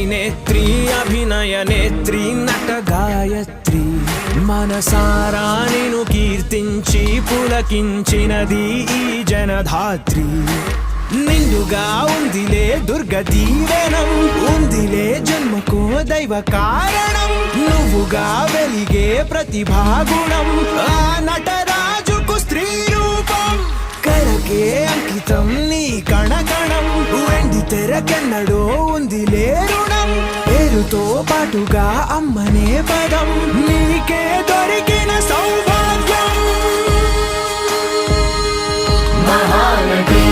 అభినేత్రి అభినయ నేత్రి నట గాయత్రి మనసారా నిను కీర్తించి పులకించినది ఈ జనధాత్రి నిండుగా ఉందిలే దుర్గ దీవెనం ఉందిలే జన్మకో దైవ కారణం నువ్వుగా వెలిగే ప్రతిభాగుణం ఆ నటరాజుకు స్త్రీ రూపం కళకే అంకితం నీ కణకణం వెండి తెరకెన్నడో ఉందిలే రుణం పేరుతో పాటుగా అమ్మనే పదం నీకే దొరికిన సౌభాగ్యం మహానటి